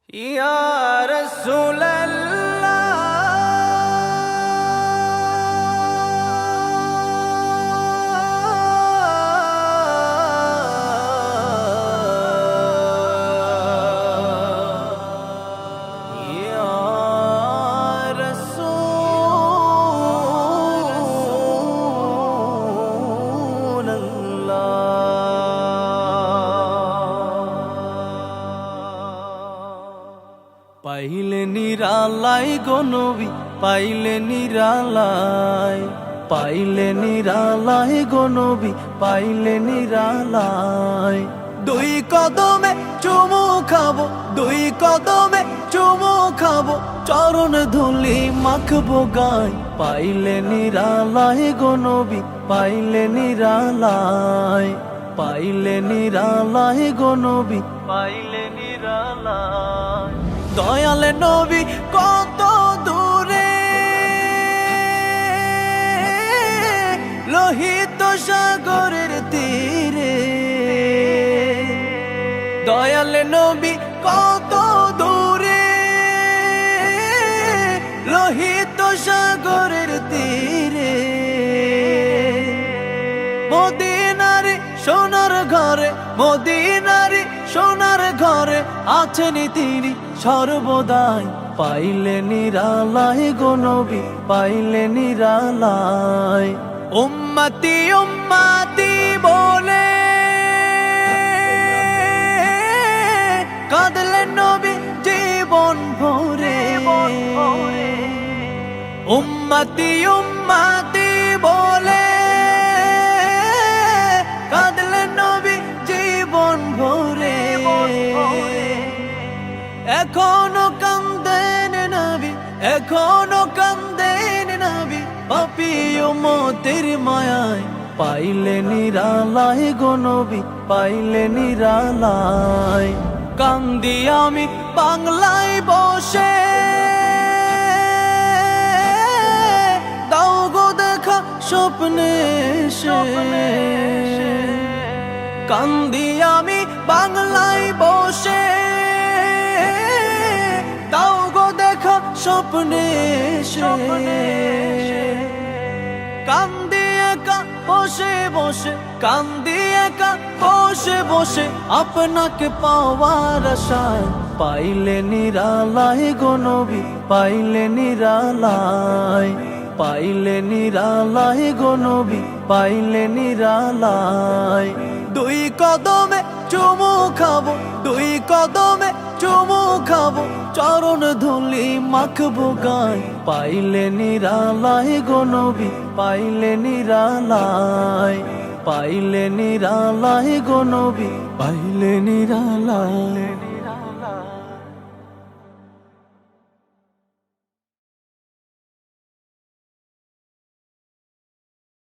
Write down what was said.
ইয়া রাসূলাল্লাহ ইয়া রাসূলাল্লাহ পাইলে নিরালাই গো নবী পাইলে নিরালাই পাইলে নিরালাই গো নবী পাইলে নিরালাই দুই কদমে চুমু খাবো দুই কদমে চুমু খাবো চরণ ধুলি মাখবো গায় পাইলে নিরালাই গো নবী পাইলে নিরালাই পাইলে নিরালাই গো নবী পাইলে নিরালাই দয়াল নবী কত দূরে লোহিত সাগরের তীরে দয়াল নবী কত দূরে লোহিত সাগরের তীরে মদিনারে সোনার ঘরে মদিনারে সোনার ঘরে আছেন তিনি সর্বদাই পাইলে নিরালাই গো নবী পাইলে নিরালাই উম্মতি উম্মতি বলে কাঁদলেন নবী জীবন ভরে উম্মতি উম্মতি বলে কাঁদলেন নবী জীবন ভরে এখনো কান্দেন নবী এখনো কান্দেন নবী পাপী উম্মতের মায়ায় পাইলে নিরালাই গো নবী পাইলে নিরালাই কান্দি আমি বাংলায় বসে দাও গো দেখা স্বপ্নে কান্দি আমি বাংলায় বসে দাও গো দেখা স্বপ্নে কান্দি একা বসে বসে কান্দি একা বসে বসে আপনাকে পাওয়ার আশায় পাইলে নিরালাই গো নবী পাইলে নিরালাই পাইলে নিরালাই গো নবী পাইলে নিরালাই দুই কদমে চুমু খাবো দুই কদমে চুমু খাবো চরণ ধুলি মাখবো গায় পাইলে নিরালাই গো নবী পাইলে নিরালাই পাইলে নিরালাই গো নবী পাইলে নিরালাই।